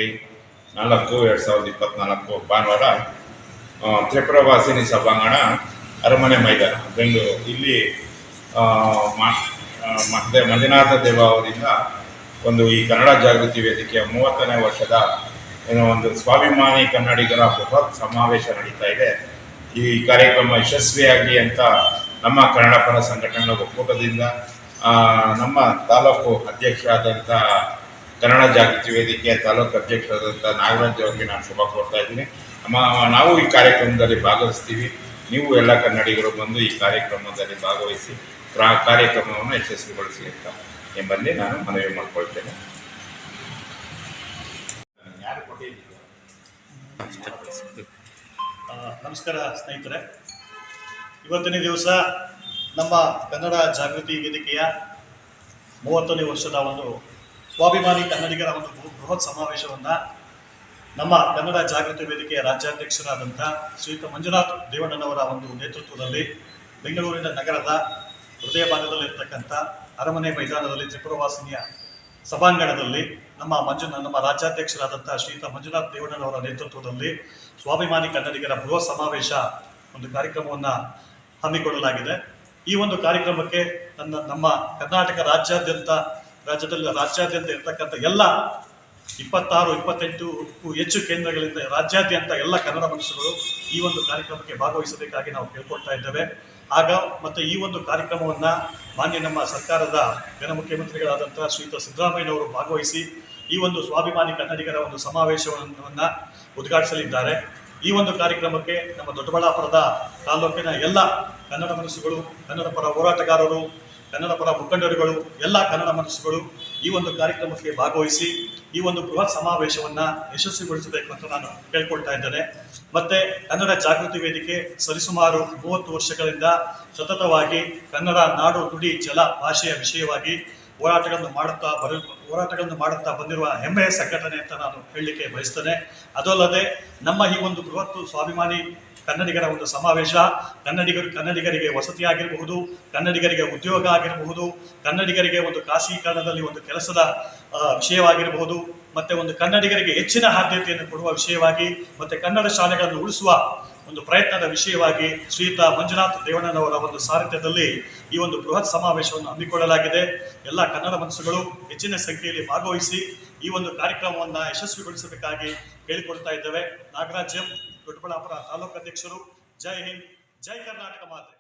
February 4, 2024 ಭಾನುವಾರ ತ್ರಿಪುರವಾಸಿನಿ ಸಭಾಂಗಣ, ಅರಮನೆ ಮೈದಾನ, ಬೆಂಗಳೂರು. ಇಲ್ಲಿ ಮಂಜುನಾಥ ದೇವ ಅವರಿಂದ ಒಂದು ಈ ಕನ್ನಡ ಜಾಗೃತಿ ವೇದಿಕೆಯ 30ನೇ ವರ್ಷದ ಒಂದು ಸ್ವಾಭಿಮಾನಿ ಕನ್ನಡಿಗರ ಬೃಹತ್ ಸಮಾವೇಶ ನಡೀತಾ ಇದೆ. ಈ ಕಾರ್ಯಕ್ರಮ ಯಶಸ್ವಿಯಾಗಲಿ ಅಂತ ನಮ್ಮ ಕನ್ನಡ ಪರ ಸಂಘಟನೆಗಳ ಒಕ್ಕೂಟದಿಂದ ನಮ್ಮ ತಾಲೂಕು ಅಧ್ಯಕ್ಷರಾದಂಥ ಕನ್ನಡ ಜಾಗೃತಿ ವೇದಿಕೆಯ ತಾಲೂಕು ಅಧ್ಯಕ್ಷರಾದಂಥ ನಾಗರಾಜ್ ಅವರಿಗೆ ನಾನು ಶುಭ ಕೋರ್ತಾ ಇದ್ದೀನಿ. ನಾವು ಈ ಕಾರ್ಯಕ್ರಮದಲ್ಲಿ ಭಾಗವಹಿಸ್ತೀವಿ. ನೀವು ಎಲ್ಲ ಕನ್ನಡಿಗರು ಬಂದು ಈ ಕಾರ್ಯಕ್ರಮದಲ್ಲಿ ಭಾಗವಹಿಸಿ ಕಾರ್ಯಕ್ರಮವನ್ನು ಯಶಸ್ವಿಗೊಳಿಸಿ ಅಂತ ಎಂಬಲ್ಲಿ ನಾನು ಮನವಿ ಮಾಡಿಕೊಳ್ತೇನೆ. ನಮಸ್ಕಾರ ಸ್ನೇಹಿತರೆ. ಇವತ್ತಿನ ದಿವಸ ನಮ್ಮ ಕನ್ನಡ ಜಾಗೃತಿ ವೇದಿಕೆಯ 30ನೇ ವರ್ಷದ ಒಂದು ಸ್ವಾಭಿಮಾನಿ ಕನ್ನಡಿಗರ ಒಂದು ಬೃಹತ್ ಸಮಾವೇಶವನ್ನು ನಮ್ಮ ಕನ್ನಡ ಜಾಗೃತಿ ವೇದಿಕೆಯ ರಾಜ್ಯಾಧ್ಯಕ್ಷರಾದಂಥ ಶ್ರೀಯುತ ಮಂಜುನಾಥ್ ದೇವಣ್ಣನವರ ಒಂದು ನೇತೃತ್ವದಲ್ಲಿ ಬೆಂಗಳೂರಿನ ನಗರದ ಹೃದಯ ಭಾಗದಲ್ಲಿರ್ತಕ್ಕಂಥ ಅರಮನೆ ಮೈದಾನದಲ್ಲಿ ತ್ರಿಪುರವಾಸಿನಿಯ ಸಭಾಂಗಣದಲ್ಲಿ ನಮ್ಮ ರಾಜ್ಯಾಧ್ಯಕ್ಷರಾದಂಥ ಶ್ರೀಯುತ ಮಂಜುನಾಥ್ ದೇವಣ್ಣನವರ ನೇತೃತ್ವದಲ್ಲಿ ಸ್ವಾಭಿಮಾನಿ ಕನ್ನಡಿಗರ ಬೃಹತ್ ಸಮಾವೇಶ ಒಂದು ಕಾರ್ಯಕ್ರಮವನ್ನು ಹಮ್ಮಿಕೊಳ್ಳಲಾಗಿದೆ. ಈ ಒಂದು ಕಾರ್ಯಕ್ರಮಕ್ಕೆ ನಮ್ಮ ಕರ್ನಾಟಕ ರಾಜ್ಯಾದ್ಯಂತ ಇರತಕ್ಕಂಥ ಎಲ್ಲ 26-28ಕ್ಕೂ ಹೆಚ್ಚು ಕೇಂದ್ರಗಳಿಂದ ರಾಜ್ಯಾದ್ಯಂತ ಎಲ್ಲ ಕನ್ನಡ ಮನಸ್ಸುಗಳು ಈ ಒಂದು ಕಾರ್ಯಕ್ರಮಕ್ಕೆ ಭಾಗವಹಿಸಬೇಕಾಗಿ ನಾವು ಕೇಳ್ಕೊಳ್ತಾ ಇದ್ದೇವೆ. ಮತ್ತು ಈ ಒಂದು ಕಾರ್ಯಕ್ರಮವನ್ನು ನಮ್ಮ ಸರ್ಕಾರದ ಮುಖ್ಯಮಂತ್ರಿಗಳಾದಂಥ ಶ್ರೀಯುತ ಸಿದ್ದರಾಮಯ್ಯನವರು ಭಾಗವಹಿಸಿ ಈ ಒಂದು ಸ್ವಾಭಿಮಾನಿ ಕನ್ನಡಿಗರ ಒಂದು ಸಮಾವೇಶವನ್ನು ಉದ್ಘಾಟಿಸಲಿದ್ದಾರೆ. ಈ ಒಂದು ಕಾರ್ಯಕ್ರಮಕ್ಕೆ ನಮ್ಮ ದೊಡ್ಡಬಳ್ಳಾಪುರದ ತಾಲೂಕಿನ ಎಲ್ಲ ಕನ್ನಡ ಮನಸ್ಸುಗಳು, ಕನ್ನಡ ಪರ ಹೋರಾಟಗಾರರು, ಕನ್ನಡ ಪರ ಮುಖಂಡರುಗಳು, ಎಲ್ಲ ಕನ್ನಡ ಮನಸ್ಸುಗಳು ಈ ಒಂದು ಕಾರ್ಯಕ್ರಮಕ್ಕೆ ಭಾಗವಹಿಸಿ ಈ ಒಂದು ಬೃಹತ್ ಸಮಾವೇಶವನ್ನು ಯಶಸ್ವಿಗೊಳಿಸಬೇಕು ಅಂತ ನಾನು ಕೇಳ್ಕೊಳ್ತಾ ಇದ್ದೇನೆ. ಮತ್ತು ಕನ್ನಡ ಜಾಗೃತಿ ವೇದಿಕೆ ಸರಿಸುಮಾರು 30 ವರ್ಷಗಳಿಂದ ಸತತವಾಗಿ ಕನ್ನಡ ನಾಡು, ನುಡಿ, ಜಲ, ಭಾಷೆಯ ವಿಷಯವಾಗಿ ಹೋರಾಟಗಳನ್ನು ಮಾಡುತ್ತಾ ಬಂದಿರುವ ಹೆಮ್ಮೆಯ ಸಂಘಟನೆ ಅಂತ ನಾನು ಹೇಳಲಿಕ್ಕೆ ಬಯಸ್ತೇನೆ. ಅದಲ್ಲದೆ ನಮ್ಮ ಈ ಒಂದು ಬೃಹತ್ ಸ್ವಾಭಿಮಾನಿ ಕನ್ನಡಿಗರ ಒಂದು ಸಮಾವೇಶ ಕನ್ನಡಿಗರಿಗೆ ವಸತಿ ಆಗಿರಬಹುದು, ಕನ್ನಡಿಗರಿಗೆ ಉದ್ಯೋಗ ಆಗಿರಬಹುದು, ಕನ್ನಡಿಗರಿಗೆ ಒಂದು ಖಾಸಗೀಕರಣದಲ್ಲಿ ಒಂದು ಕೆಲಸದ ವಿಷಯವಾಗಿರಬಹುದು, ಮತ್ತು ಒಂದು ಕನ್ನಡಿಗರಿಗೆ ಹೆಚ್ಚಿನ ಆದ್ಯತೆಯನ್ನು ಕೊಡುವ ವಿಷಯವಾಗಿ, ಮತ್ತು ಕನ್ನಡ ಶಾಲೆಗಳನ್ನು ಉಳಿಸುವ ಒಂದು ಪ್ರಯತ್ನದ ವಿಷಯವಾಗಿ ಶ್ರೀಯುತ ಮಂಜುನಾಥ್ ದೇವಣ್ಣನವರ ಒಂದು ಸಾರಥ್ಯದಲ್ಲಿ ಈ ಒಂದು ಬೃಹತ್ ಸಮಾವೇಶವನ್ನು ಹಮ್ಮಿಕೊಳ್ಳಲಾಗಿದೆ. ಎಲ್ಲ ಕನ್ನಡ ಮನಸ್ಸುಗಳು ಹೆಚ್ಚಿನ ಸಂಖ್ಯೆಯಲ್ಲಿ ಭಾಗವಹಿಸಿ ಈ ಒಂದು ಕಾರ್ಯಕ್ರಮವನ್ನು ಯಶಸ್ವಿಗೊಳಿಸಬೇಕಾಗಿ ಕೇಳಿಕೊಳ್ತಾ ಇದ್ದೇವೆ. ನಾಗರಾಜ್, ದೊಡ್ಡಬಳ್ಳಾಪುರ ತಾಲೂಕು ಅಧ್ಯಕ್ಷರು. ಜೈ ಹಿಂದ್, ಜೈ ಕರ್ನಾಟಕ ಮಾತೆ.